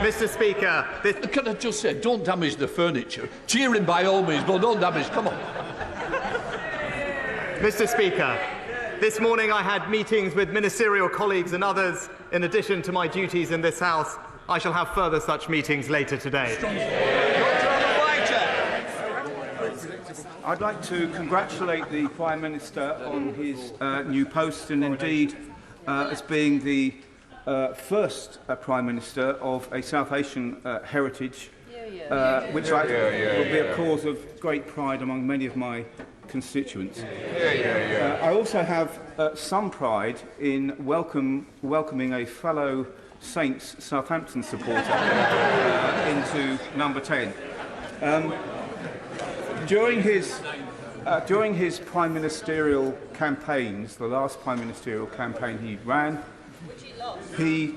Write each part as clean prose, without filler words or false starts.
Mr. Speaker, Can I just say, don't damage the furniture. Cheer him by all means, but don't damage. Come on. Mr. Speaker, this morning I had meetings with ministerial colleagues and others. In addition to my duties in this House, I shall have further such meetings later today. I'd like to congratulate the Prime Minister on his new post and indeed as being the first Prime Minister of a South Asian heritage, which will be a cause of great pride among many of my constituents. I also have some pride in welcoming a fellow Saints Southampton supporter into number 10. During his prime ministerial campaigns, the last prime ministerial campaign he ran, he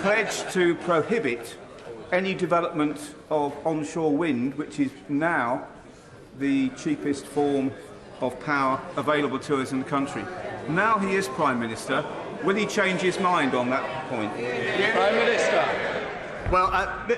pledged to prohibit any development of onshore wind, which is now the cheapest form of power available to us in the country. Now he is Prime Minister. Will he change his mind on that point? Prime Minister. Well,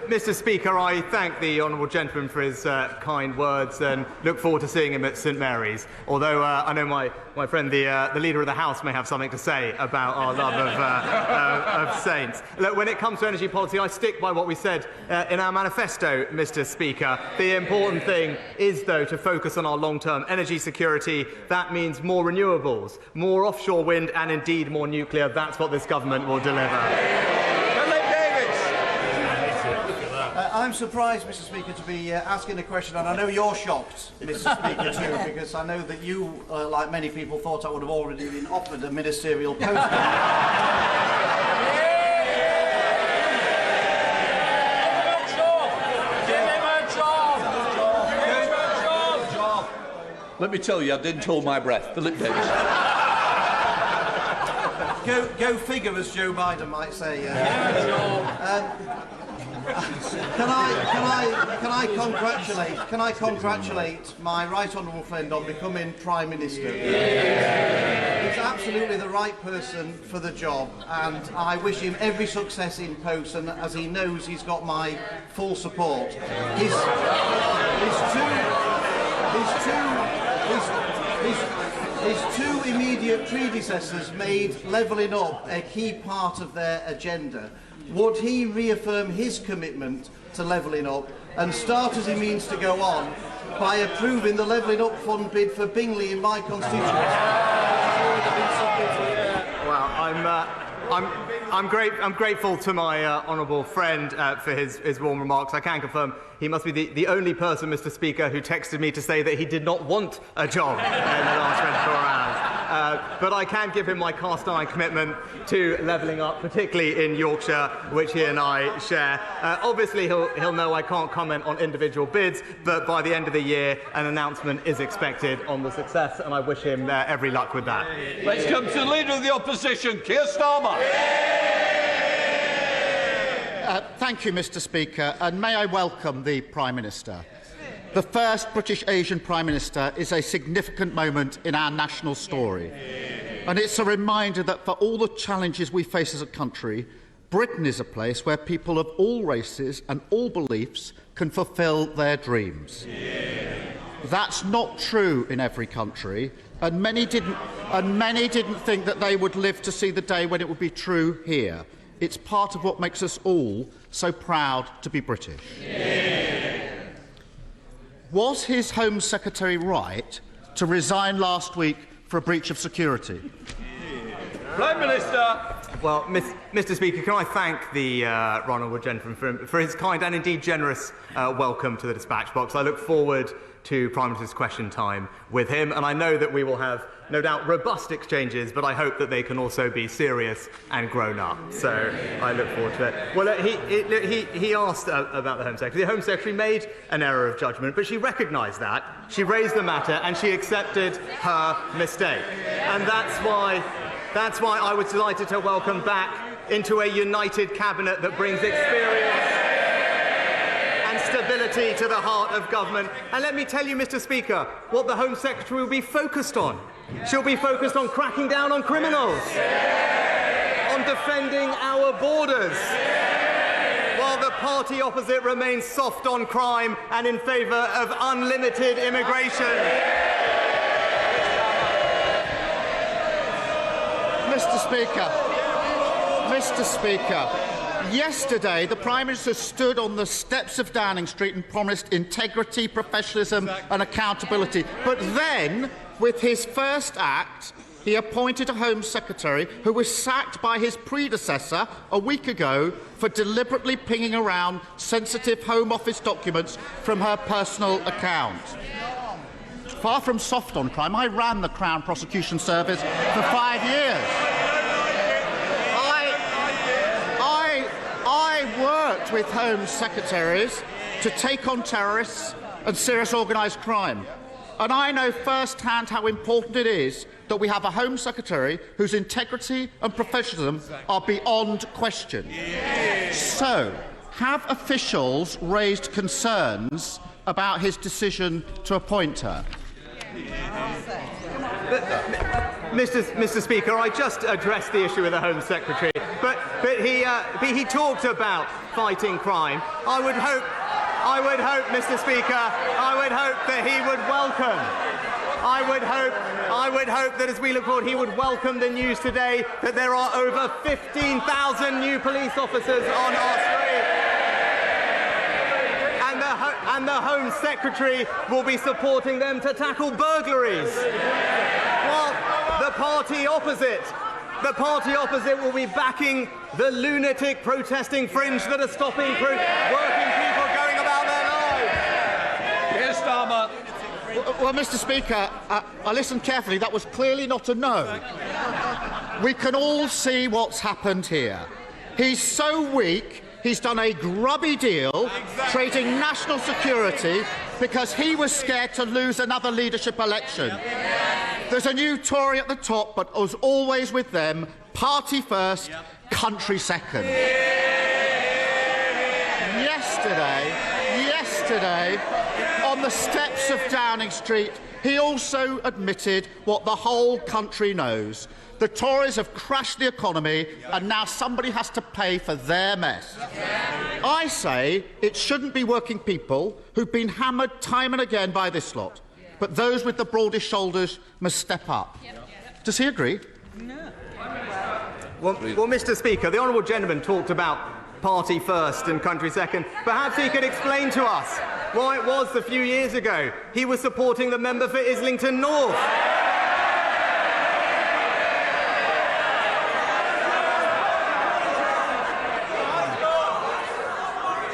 Mr. Speaker, I thank the honourable gentleman for his kind words and look forward to seeing him at St Mary's. Although I know my friend, the Leader of the House, may have something to say about our love of Saints. Look, when it comes to energy policy, I stick by what we said in our manifesto, Mr. Speaker. The important thing is, though, to focus on our long-term energy security. That means more renewables, more offshore wind and indeed more nuclear. That's what this government will deliver. I'm surprised, Mr. Speaker, to be asking a question, and I know you're shocked, Mr. Speaker, too, because I know that you, like many people, thought I would have already been offered a ministerial post. Let me tell you, I didn't hold my breath. Philip Davis. Go figure, as Joe Biden might say. Can I congratulate my right honourable friend on becoming Prime Minister? He's absolutely the right person for the job, and I wish him every success in post. And as he knows, he's got my full support. His two immediate predecessors made levelling up a key part of their agenda. Would he reaffirm his commitment to levelling up and start, as he means to go on, by approving the levelling up fund bid for Bingley in my constituency? Well, I'm grateful to my honourable friend for his warm remarks. I can confirm he must be the only person, Mr. Speaker, who texted me to say that he did not want a job in the last 24 hours. But I can give him my cast-iron commitment to levelling up, particularly in Yorkshire, which he and I share. Obviously, he'll know I can't comment on individual bids, but by the end of the year, an announcement is expected on the success, and I wish him every luck with that. Let's come to the Leader of the Opposition, Keir Starmer. Thank you, Mr. Speaker, and may I welcome the Prime Minister. The first British Asian Prime Minister is a significant moment in our national story. And it's a reminder that for all the challenges we face as a country, Britain is a place where people of all races and all beliefs can fulfil their dreams. That's not true in every country, and many didn't think that they would live to see the day when it would be true here. It's part of what makes us all so proud to be British. Was his Home Secretary right to resign last week for a breach of security? Prime Minister. Well, Mr. Speaker, can I thank the honourable gentleman for his kind and indeed generous welcome to the dispatch box. I look forward to Prime Minister's question time with him, and I know that we will have, no doubt, robust exchanges, but I hope that they can also be serious and grown up. So I look forward to it. Well, he asked about the Home Secretary. The Home Secretary made an error of judgment, but she recognised that. She raised the matter and she accepted her mistake. And that's why I was delighted to welcome back into a united cabinet that brings experience and stability to the heart of government. And let me tell you, Mr. Speaker, what the Home Secretary will be focused on. She'll be focused on cracking down on criminals, on defending our borders, party opposite remains soft on crime and in favour of unlimited immigration. Mr. Speaker, yesterday the Prime Minister stood on the steps of Downing Street and promised integrity, professionalism and accountability. But then, with his first act, he appointed a Home Secretary who was sacked by his predecessor a week ago for deliberately pinging around sensitive Home Office documents from her personal account. Far from soft on crime, I ran the Crown Prosecution Service for 5 years. I worked with Home Secretaries to take on terrorists and serious organised crime. And I know firsthand how important it is that we have a Home Secretary whose integrity and professionalism are beyond question. So, have officials raised concerns about his decision to appoint her? Mr. Speaker, I just addressed the issue with the Home Secretary, but he talked about fighting crime. I would hope, Mr. Speaker, I would hope that he would welcome. I would hope that as we look forward, he would welcome the news today that there are over 15,000 new police officers on our street. And the Home Secretary will be supporting them to tackle burglaries. While the party opposite will be backing the lunatic protesting fringe that are stopping working people going about their lives. Keir Starmer. Well, Mr. Speaker, I listened carefully. That was clearly not a no. We can all see what's happened here. He's so weak, he's done a grubby deal, trading national security because he was scared to lose another leadership election. There's a new Tory at the top, but as always with them, party first, country second. Yesterday, on the steps of Downing Street, he also admitted what the whole country knows. The Tories have crashed the economy and now somebody has to pay for their mess. I say it shouldn't be working people who've been hammered time and again by this lot, but those with the broadest shoulders must step up. Does he agree? No. Well, Mr. Speaker, the honourable gentleman talked about party first and country second. Perhaps he could explain to us why it was a few years ago he was supporting the member for Islington North.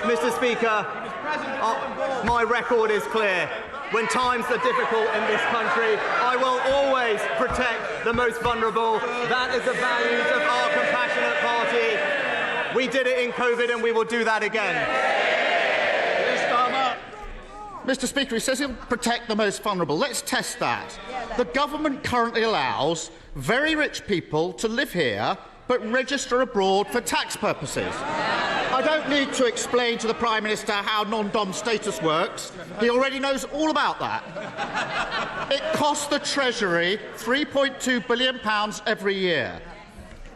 Mr. Speaker, my record is clear. When times are difficult in this country, I will always protect the most vulnerable. That is the values of our compassionate party. We did it in COVID and we will do that again. Mr. Speaker, he says he'll protect the most vulnerable. Let's test that. The government currently allows very rich people to live here but register abroad for tax purposes. I don't need to explain to the Prime Minister how non-dom status works. He already knows all about that. It costs the Treasury £3.2 billion every year.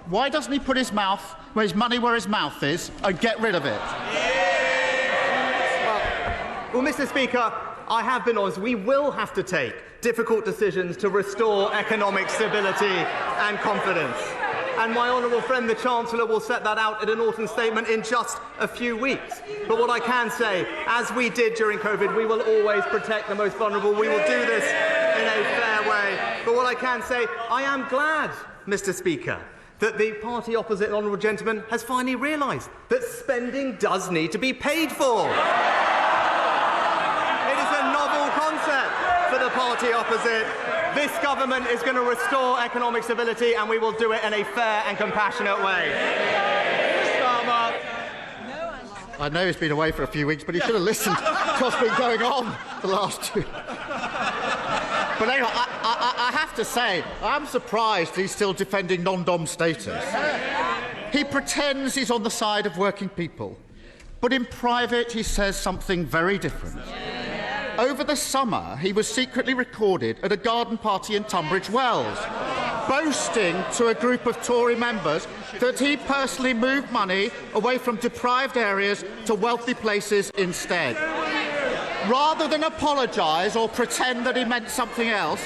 Why doesn't he put his money where his mouth is and get rid of it? Well, Mr. Speaker, I have been honest. We will have to take difficult decisions to restore economic stability and confidence. And my honourable friend, the Chancellor, will set that out in an autumn statement in just a few weeks. But what I can say, as we did during COVID, we will always protect the most vulnerable. We will do this in a fair way. But what I can say, I am glad, Mr. Speaker, that the party opposite, the honourable gentleman, has finally realised that spending does need to be paid for. It is a novel concept for the party opposite. This government is going to restore economic stability and we will do it in a fair and compassionate way. I know he's been away for a few weeks, but he should have listened to what's been going on the last two. But anyway, I have to say, I'm surprised he's still defending non-dom status. He pretends he's on the side of working people, but in private he says something very different. Over the summer, he was secretly recorded at a garden party in Tunbridge Wells. boasting to a group of Tory members that he personally moved money away from deprived areas to wealthy places instead. Rather than apologise or pretend that he meant something else,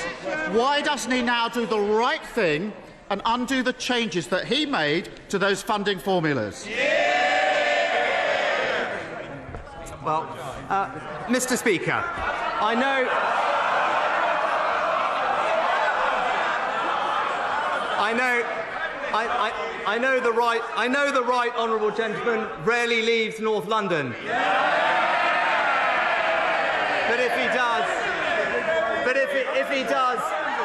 why doesn't he now do the right thing and undo the changes that he made to those funding formulas? Well, Mr. Speaker, I know the right honourable gentleman rarely leaves North London. But if he does,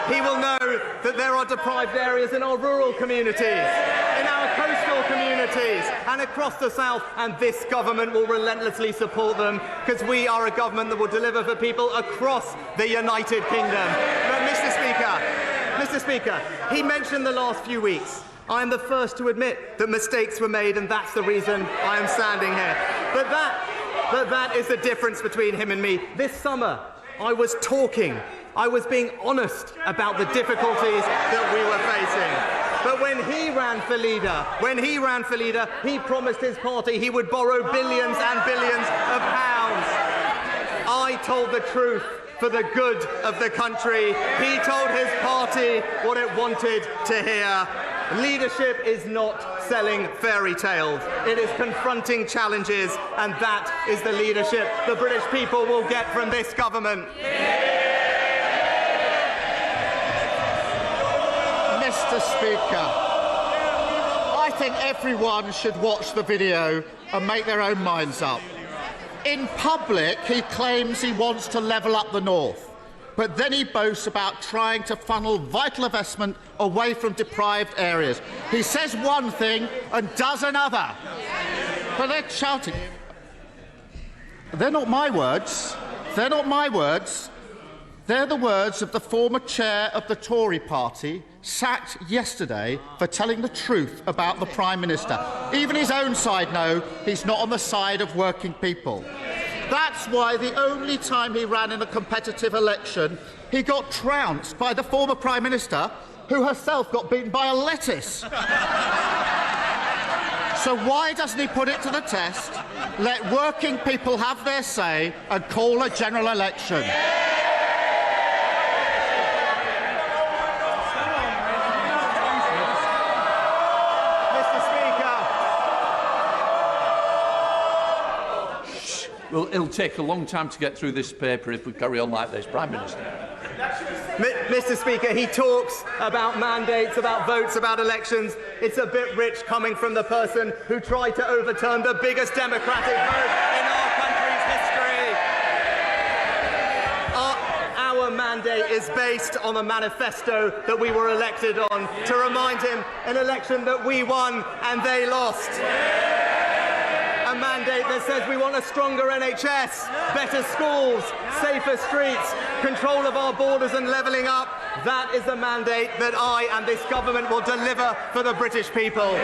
he will know that there are deprived areas in our rural communities, in our coastal communities, and across the south, and this government will relentlessly support them, because we are a government that will deliver for people across the United Kingdom. But Mr. Speaker, he mentioned the last few weeks. I am the first to admit that mistakes were made, and that's the reason I am standing here. But that is the difference between him and me. This summer, I was being honest about the difficulties that we were facing. But when he ran for leader, he promised his party he would borrow billions and billions of pounds. I told the truth for the good of the country. He told his party what it wanted to hear. Leadership is not selling fairy tales. It is confronting challenges, and that is the leadership the British people will get from this government. Mr. Speaker, I think everyone should watch the video and make their own minds up. In public, he claims he wants to level up the north, but then he boasts about trying to funnel vital investment away from deprived areas. He says one thing and does another. But they're shouting. They're not my words. They're not my words. They're the words of the former chair of the Tory party, sacked yesterday for telling the truth about the Prime Minister. Even his own side know he's not on the side of working people. That's why the only time he ran in a competitive election, he got trounced by the former Prime Minister, who herself got beaten by a lettuce. So why doesn't he put it to the test, let working people have their say and call a general election? Well, it'll take a long time to get through this paper if we carry on like this, Prime Minister. Mr. Speaker, he talks about mandates, about votes, about elections. It's a bit rich coming from the person who tried to overturn the biggest democratic vote in our country's history. Our mandate is based on a manifesto that we were elected on, to remind him an election that we won and they lost. A mandate that says we want a stronger NHS, better schools, safer streets, control of our borders and levelling up. That is the mandate that I and this government will deliver for the British people.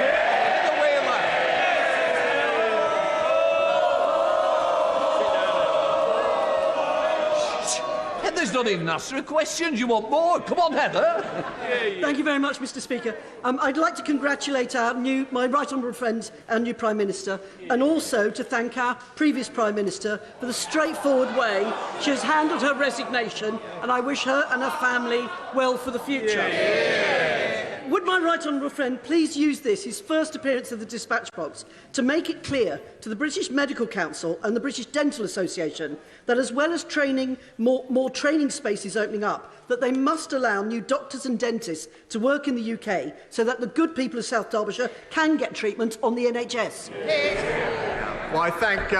Heather's not even answering questions. You want more? Come on, Heather. Thank you very much, Mr. Speaker. I'd like to congratulate my right honourable friend, our new Prime Minister, and also to thank our previous Prime Minister for the straightforward way she has handled her resignation, and I wish her and her family well for the future. Would my right honourable friend please use this, his first appearance of the dispatch box, to make it clear to the British Medical Council and the British Dental Association that, as well as more training spaces opening up, that they must allow new doctors and dentists to work in the UK so that the good people of South Derbyshire can get treatment on the NHS? Well, I thank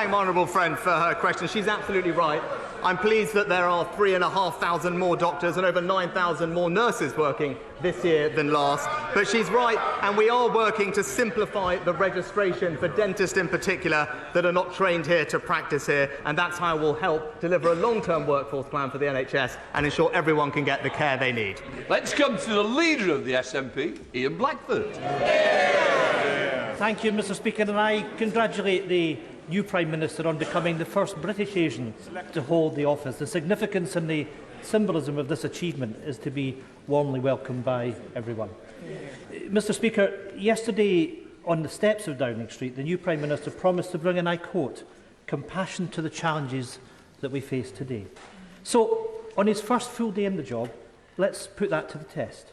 my honourable friend for her question. She's absolutely right. I'm pleased that there are 3,500 more doctors and over 9,000 more nurses working this year than last. But she's right, and we are working to simplify the registration for dentists in particular that are not trained here to practice here, and that's how we'll help deliver a long-term workforce plan for the NHS and ensure everyone can get the care they need. Let's come to the leader of the SNP, Ian Blackford. Thank you, Mr. Speaker, and I congratulate the new Prime Minister on becoming the first British Asian to hold the office. The significance and the symbolism of this achievement is to be warmly welcomed by everyone. Mr Speaker, yesterday on the steps of Downing Street, the new Prime Minister promised to bring, and I quote, compassion to the challenges that we face today. So, on his first full day in the job, let's put that to the test.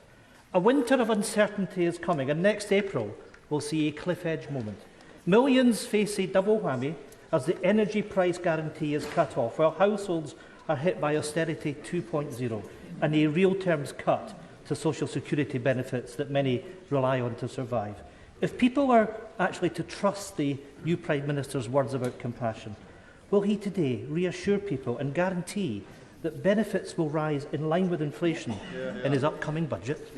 A winter of uncertainty is coming, and next April will see a cliff-edge moment. Millions face a double whammy as the energy price guarantee is cut off, while households are hit by austerity 2.0 and a real terms cut to social security benefits that many rely on to survive. If people are actually to trust the new Prime Minister's words about compassion, will he today reassure people and guarantee that benefits will rise in line with inflation in his upcoming budget?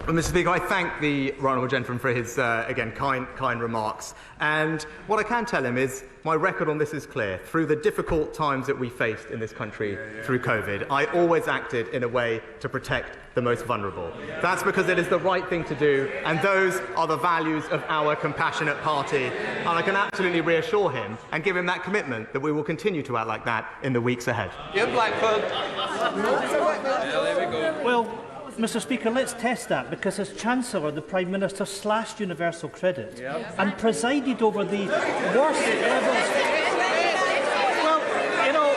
Well, Mr Speaker, I thank the Right Honourable Gentleman for his, again, kind remarks. And what I can tell him is my record on this is clear. Through the difficult times that we faced in this country through COVID, I always acted in a way to protect the most vulnerable. That's because it is the right thing to do, and those are the values of our compassionate party. And I can absolutely reassure him and give him that commitment that we will continue to act like that in the weeks ahead. Yeah, Blackford. Well, Mr Speaker, let's test that, because as Chancellor, the Prime Minister slashed universal credit and presided over the worst levels. Well, you know,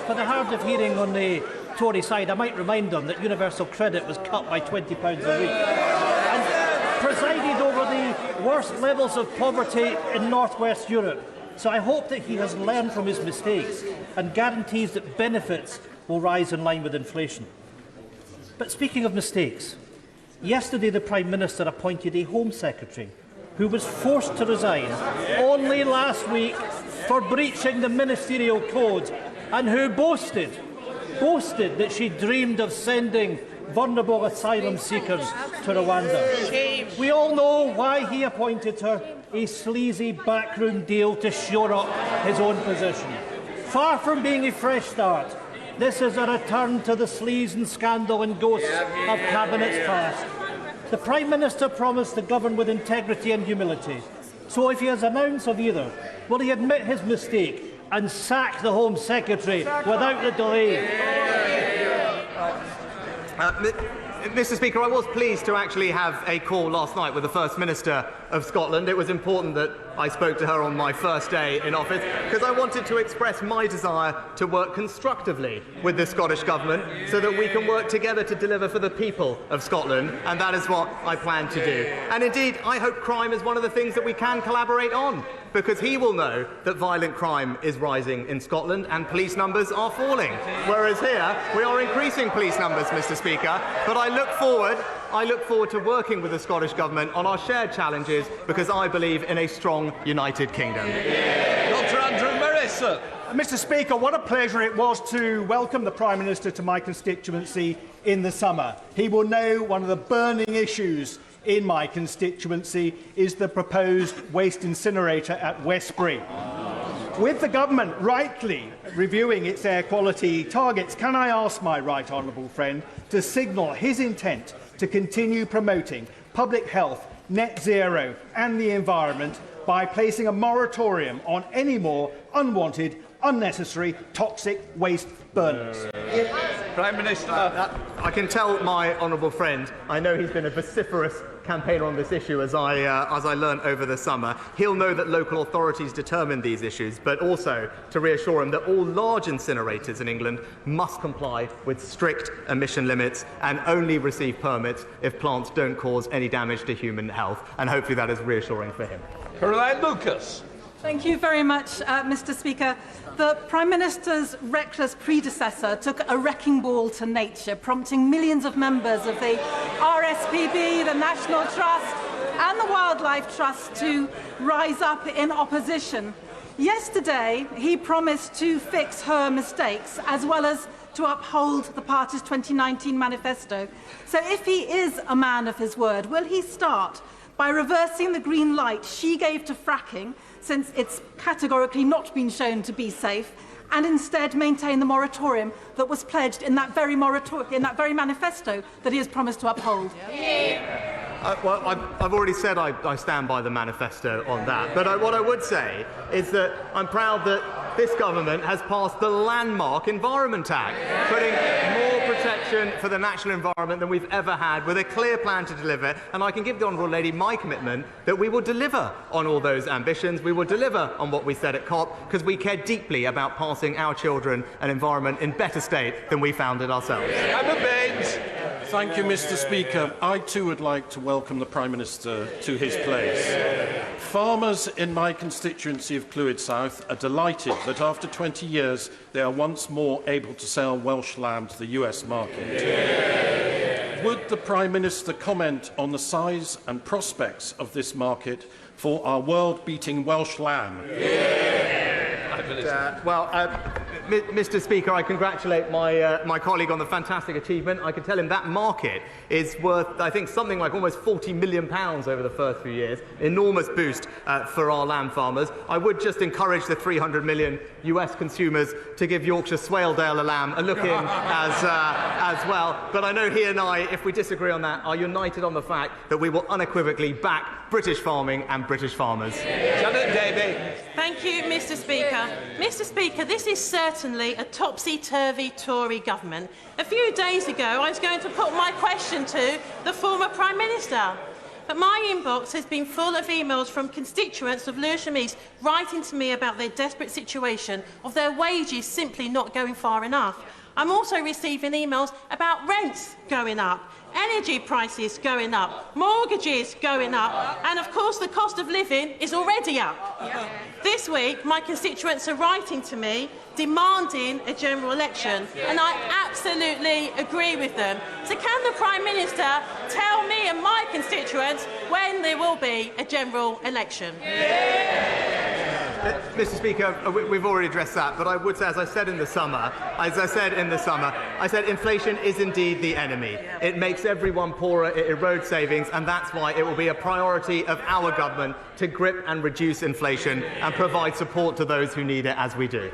for the hard of hearing on the Tory side, I might remind them that universal credit was cut by £20 a week and presided over the worst levels of poverty in North West Europe. So I hope that he has learned from his mistakes and guarantees that benefits will rise in line with inflation. But speaking of mistakes, yesterday the Prime Minister appointed a Home Secretary who was forced to resign only last week for breaching the ministerial code, and who boasted that she dreamed of sending vulnerable asylum seekers to Rwanda. We all know why he appointed her, a sleazy backroom deal to shore up his own position. Far from being a fresh start, this is a return to the sleaze and scandal and ghosts of cabinets past. The Prime Minister promised to govern with integrity and humility. So if he has an ounce of either, will he admit his mistake and sack the Home Secretary without the delay? Mr Speaker, I was pleased to actually have a call last night with the First Minister of Scotland. It was important that I spoke to her on my first day in office because I wanted to express my desire to work constructively with the Scottish Government so that we can work together to deliver for the people of Scotland, and that is what I plan to do. And indeed, I hope crime is one of the things that we can collaborate on, because he will know that violent crime is rising in Scotland and police numbers are falling. Whereas here, we are increasing police numbers, Mr Speaker. But I look forward to working with the Scottish Government on our shared challenges, because I believe in a strong United Kingdom. Dr Andrew Morris. Mr Speaker, what a pleasure it was to welcome the Prime Minister to my constituency in the summer. He will know one of the burning issues in my constituency is the proposed waste incinerator at Westbury. With the government rightly reviewing its air quality targets, can I ask my right honourable friend to signal his intent to continue promoting public health, net zero and the environment by placing a moratorium on any more unwanted, unnecessary, toxic waste burners? Prime Minister. I can tell my honourable friend, I know he's been a vociferous campaigner on this issue as I learned over the summer. He'll know that local authorities determine these issues, but also to reassure him that all large incinerators in England must comply with strict emission limits and only receive permits if plants don't cause any damage to human health. And hopefully that is reassuring for him. Caroline Lucas. Thank you very much, Mr Speaker. The Prime Minister's reckless predecessor took a wrecking ball to nature, prompting millions of members of the RSPB, the National Trust and the Wildlife Trust to rise up in opposition. Yesterday, he promised to fix her mistakes as well as to uphold the party's 2019 manifesto. So if he is a man of his word, will he start by reversing the green light she gave to fracking, since it's categorically not been shown to be safe, and instead maintain the moratorium that was pledged in that very manifesto that he has promised to uphold? Well, I've already said I stand by the manifesto on that, but what I would say is that I'm proud that this government has passed the landmark Environment Act, putting more protection for the natural environment than we've ever had, with a clear plan to deliver. And I can give the Honourable Lady my commitment that we will deliver on all those ambitions. We will deliver on what we said at COP, because we care deeply about passing our children an environment in better state than we found it ourselves. Thank you, Mr. Speaker. I too would like to welcome the Prime Minister to his place. Farmers in my constituency of Clwyd South are delighted that after 20 years they are once more able to sell Welsh lamb to the US market. Would the Prime Minister comment on the size and prospects of this market for our world-beating Welsh lamb? Mr. Speaker, I congratulate my colleague on the fantastic achievement. I can tell him that market is worth, I think, something like almost £40 million over the first few years. Enormous boost for our lamb farmers. I would just encourage the 300 million US consumers to give Yorkshire Swaledale a lamb a look in as well. But I know he and I, if we disagree on that, are united on the fact that we will unequivocally back British farming and British farmers. Janet Davey. Thank you, Mr. Speaker. Mr. Speaker, this is certainly a topsy-turvy Tory government. A few days ago, I was going to put my question to the former Prime Minister. But my inbox has been full of emails from constituents of Lewisham East writing to me about their desperate situation of their wages simply not going far enough. I'm also receiving emails about rents going up, energy prices going up, mortgages going up, and of course the cost of living is already up. This week, my constituents are writing to me demanding a general election, and I absolutely agree with them. So can the Prime Minister tell me and my constituents when there will be a general election? Mr. Speaker, we've already addressed that, but I would say, as I said in the summer, I said inflation is indeed the enemy. It makes everyone poorer, it erodes savings, and that's why it will be a priority of our government to grip and reduce inflation and provide support to those who need it, as we do.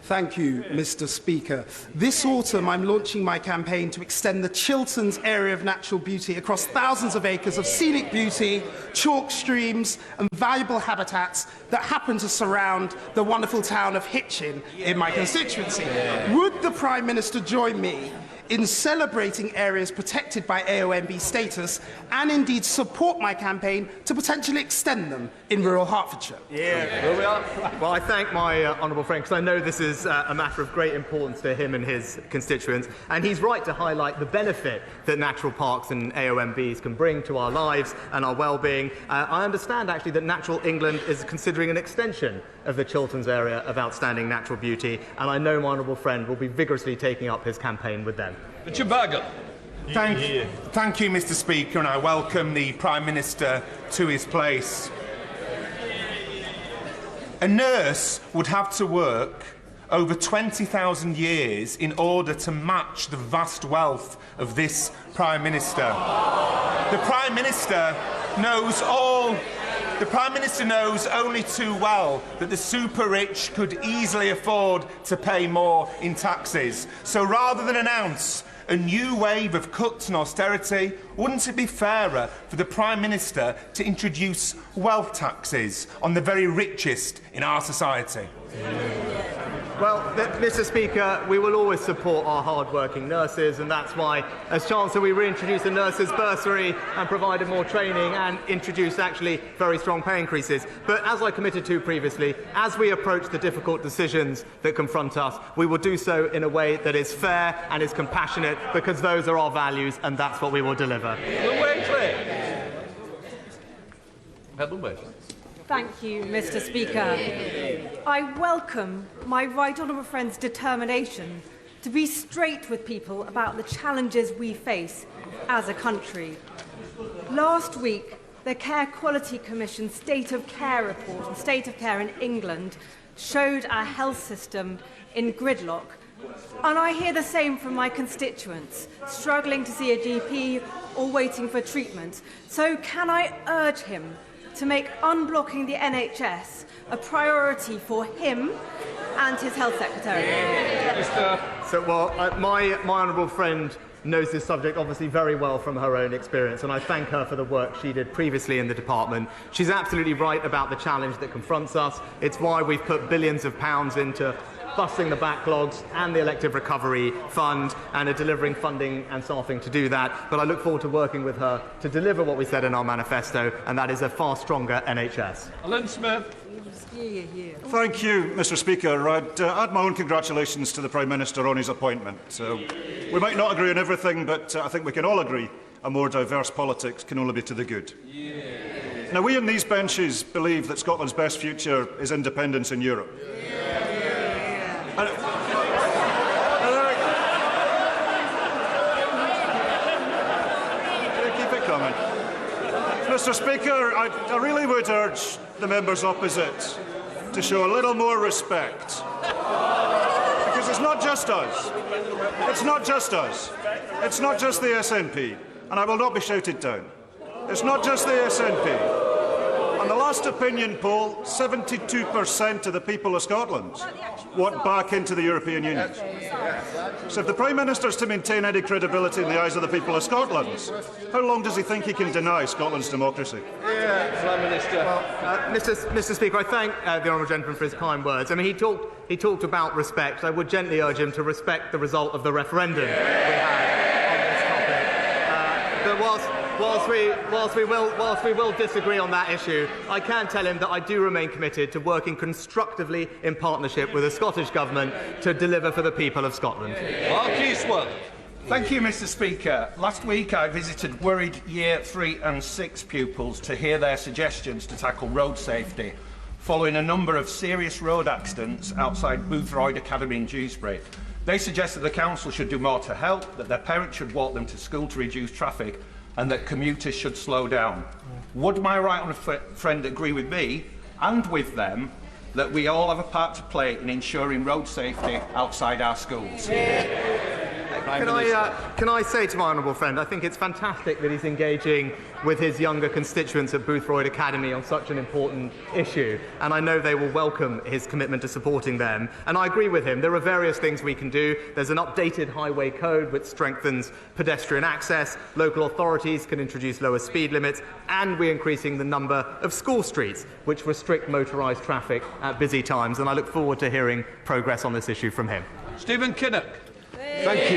Thank you, Mr. Speaker. This autumn, I'm launching my campaign to extend the Chilterns area of natural beauty across thousands of acres of scenic beauty, chalk streams and valuable habitats that happen to surround the wonderful town of Hitchin in my constituency. Would the Prime Minister join me in celebrating areas protected by AONB status and indeed support my campaign to potentially extend them in rural Hertfordshire? Well, I thank my honourable friend, because I know this is a matter of great importance to him and his constituents, and he's right to highlight the benefit that natural parks and AONBs can bring to our lives and our well-being. I understand actually that Natural England is considering an extension of the Chilterns area of outstanding natural beauty, and I know my honourable friend will be vigorously taking up his campaign with them. Thank you, Mr. Speaker, and I welcome the Prime Minister to his place. A nurse would have to work over 20,000 years in order to match the vast wealth of this Prime Minister. The Prime Minister knows only too well that the super-rich could easily afford to pay more in taxes. So rather than announce a new wave of cuts and austerity, wouldn't it be fairer for the Prime Minister to introduce wealth taxes on the very richest in our society? Well, Mr. Speaker, we will always support our hard-working nurses, and that's why, as Chancellor, we reintroduced the nurses' bursary and provided more training and introduced actually very strong pay increases. But as I committed to previously, as we approach the difficult decisions that confront us, we will do so in a way that is fair and is compassionate, because those are our values, and that's what we will deliver. Thank you, Mr. Speaker. I welcome my right honourable friend's determination to be straight with people about the challenges we face as a country. Last week, the Care Quality Commission State of Care report on state of care in England showed our health system in gridlock. And I hear the same from my constituents, struggling to see a GP or waiting for treatment. So can I urge him to make unblocking the NHS a priority for him and his Health Secretary? So, well, my honourable friend knows this subject obviously very well from her own experience, and I thank her for the work she did previously in the department. She's absolutely right about the challenge that confronts us. It's why we've put billions of pounds into busting the backlogs and the elective recovery fund and are delivering funding and staffing to do that. But I look forward to working with her to deliver what we said in our manifesto, and that is a far stronger NHS. Alan Smith. Thank you, Mr Speaker. I'd add my own congratulations to the Prime Minister on his appointment. We might not agree on everything, but I think we can all agree a more diverse politics can only be to the good. Now, we in these benches believe that Scotland's best future is independence in Europe. Keep it coming. Mr Speaker, I really would urge the members opposite to show a little more respect. Because it's not just us. It's not just us. It's not just the SNP. And I will not be shouted down. It's not just the SNP. On the last opinion poll, 72% of the people of Scotland want back into the European Union. So if the Prime Minister is to maintain any credibility in the eyes of the people of Scotland, how long does he think he can deny Scotland's democracy? Prime Minister. Well, Mr Speaker, I thank the Honourable Gentleman for his kind words. I mean, he talked about respect. I would gently urge him to respect the result of the referendum we had on this topic. But whilst we will disagree on that issue, I can tell him that I do remain committed to working constructively in partnership with the Scottish Government to deliver for the people of Scotland. Mark Eastwell. Thank you, Mr Speaker. Last week I visited worried Year 3 and 6 pupils to hear their suggestions to tackle road safety following a number of serious road accidents outside Boothroyd Academy in Dewsbury. They suggested the council should do more to help, that their parents should walk them to school to reduce traffic, and that commuters should slow down. Would my right honourable friend agree with me and with them that we all have a part to play in ensuring road safety outside our schools? Can I say to my honourable friend, I think it's fantastic that he's engaging with his younger constituents at Boothroyd Academy on such an important issue, and I know they will welcome his commitment to supporting them. And I agree with him. There are various things we can do. There's an updated highway code which strengthens pedestrian access. Local authorities can introduce lower speed limits, and we're increasing the number of school streets which restrict motorised traffic at busy times. And I look forward to hearing progress on this issue from him. Stephen Kinnock. Thank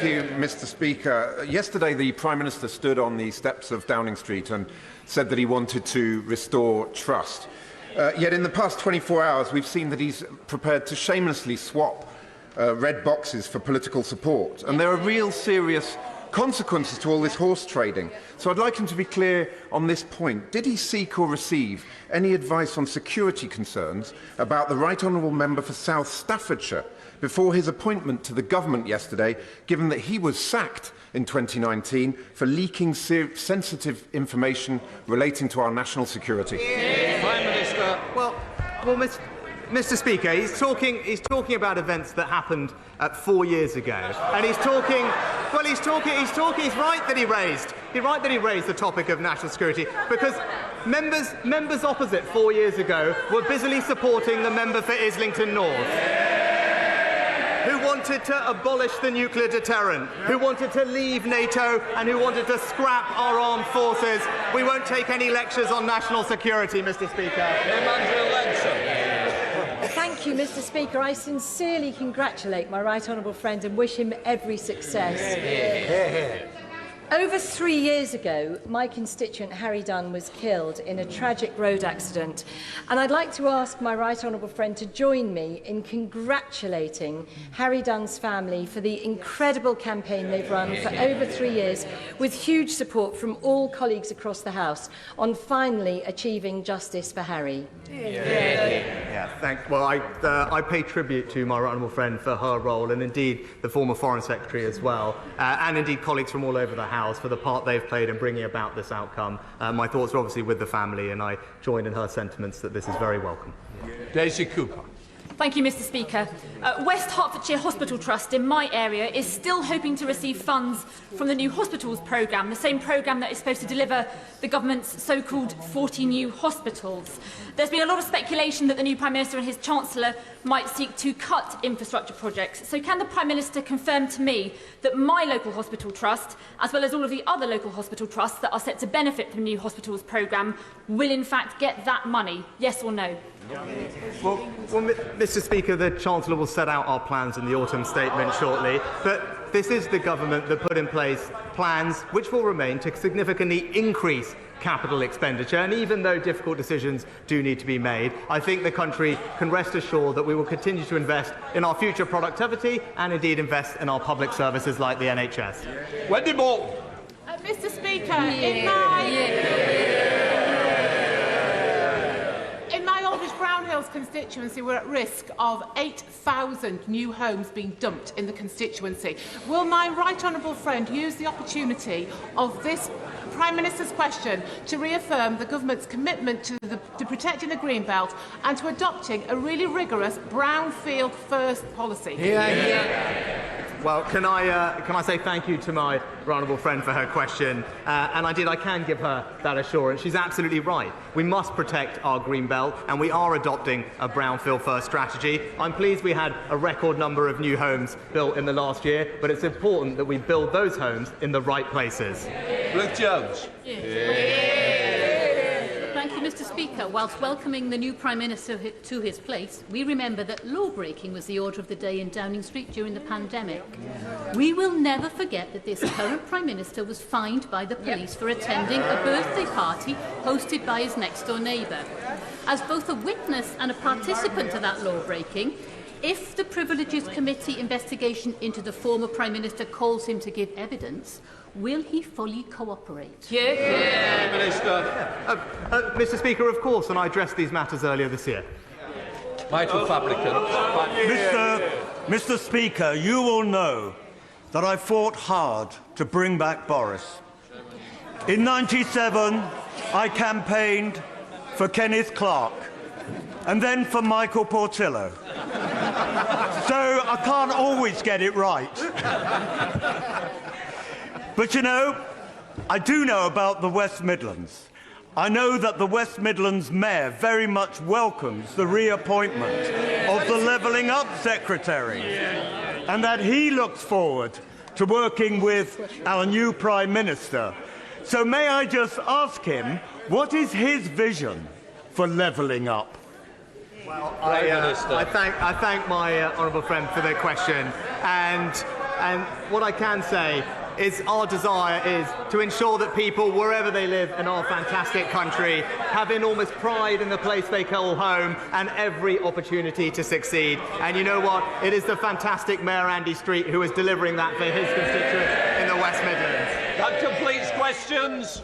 you, Mr Speaker. Yesterday, the Prime Minister stood on the steps of Downing Street and said that he wanted to restore trust. Yet in the past 24 hours, we've seen that he's prepared to shamelessly swap red boxes for political support. And there are real serious consequences to all this horse trading. So I'd like him to be clear on this point. Did he seek or receive any advice on security concerns about the Right Honourable Member for South Staffordshire before his appointment to the government yesterday, given that he was sacked in 2019 for leaking sensitive information relating to our national security? Prime Minister. Well, Mr Speaker, he's talking about events that happened 4 years ago, and he's right that he raised the topic of national security, because members opposite 4 years ago were busily supporting the member for Islington North, who wanted to abolish the nuclear deterrent, who wanted to leave NATO, and who wanted to scrap our armed forces. We won't take any lectures on national security, Mr Speaker. Thank you, Mr Speaker. I sincerely congratulate my right honourable friend and wish him every success. Over 3 years ago, my constituent Harry Dunn was killed in a tragic road accident, and I'd like to ask my right honourable friend to join me in congratulating Harry Dunn's family for the incredible campaign they've run for over 3 years, with huge support from all colleagues across the House on finally achieving justice for Harry. Well, I pay tribute to my right honourable friend for her role, and indeed the former Foreign Secretary as well, and indeed colleagues from all over the House for the part they've played in bringing about this outcome. My thoughts are obviously with the family, and I join in her sentiments that this is very welcome. Daisy Cooper. Thank you, Mr Speaker. West Hertfordshire Hospital Trust in my area is still hoping to receive funds from the new hospitals programme, the same programme that is supposed to deliver the government's so-called 40 new hospitals. There's been a lot of speculation that the new Prime Minister and his Chancellor might seek to cut infrastructure projects. So can the Prime Minister confirm to me that my local hospital trust, as well as all of the other local hospital trusts that are set to benefit from the new hospitals programme, will in fact get that money? Yes or no? Well, Mr Speaker, the Chancellor will set out our plans in the autumn statement shortly, but this is the government that put in place plans which will remain to significantly increase capital expenditure, and even though difficult decisions do need to be made, I think the country can rest assured that we will continue to invest in our future productivity and indeed invest in our public services like the NHS. Wendy Moore. Mr Speaker, in my Aldridge Brown Hills constituency, we're at risk of 8,000 new homes being dumped in the constituency. Will my right honourable friend use the opportunity of this Prime Minister's question to reaffirm the government's commitment to protecting the Greenbelt and to adopting a really rigorous brownfield first policy? Well, can I say thank you to my honourable friend for her question, and I can give her that assurance. She's absolutely right. We must protect our green belt, and we are adopting a brownfield first strategy. I'm pleased we had a record number of new homes built in the last year, but it's important that we build those homes in the right places. Ruth Jones. Thank you, Mr Speaker. Whilst welcoming the new Prime Minister to his place, we remember that law-breaking was the order of the day in Downing Street during the pandemic. We will never forget that this current Prime Minister was fined by the police for attending a birthday party hosted by his next-door neighbour. As both a witness and a participant to that law-breaking, if the Privileges Committee investigation into the former Prime Minister calls him to give evidence, will he fully cooperate? Minister. Mr Speaker, of course, and I addressed these matters earlier this year. Michael Fabricant. Mr Speaker, you will know that I fought hard to bring back Boris. In '97, I campaigned for Kenneth Clarke and then for Michael Portillo. So I can't always get it right. But you know, I do know about the West Midlands. I know that the West Midlands Mayor very much welcomes the reappointment of the Levelling Up Secretary, and that he looks forward to working with our new Prime Minister. So may I just ask him, what is his vision for levelling up? Well, I thank my honourable friend for the question, and what I can say is our desire is to ensure that people, wherever they live in our fantastic country, have enormous pride in the place they call home and every opportunity to succeed. And you know what? It is the fantastic Mayor Andy Street who is delivering that for his constituents in the West Midlands. That completes questions.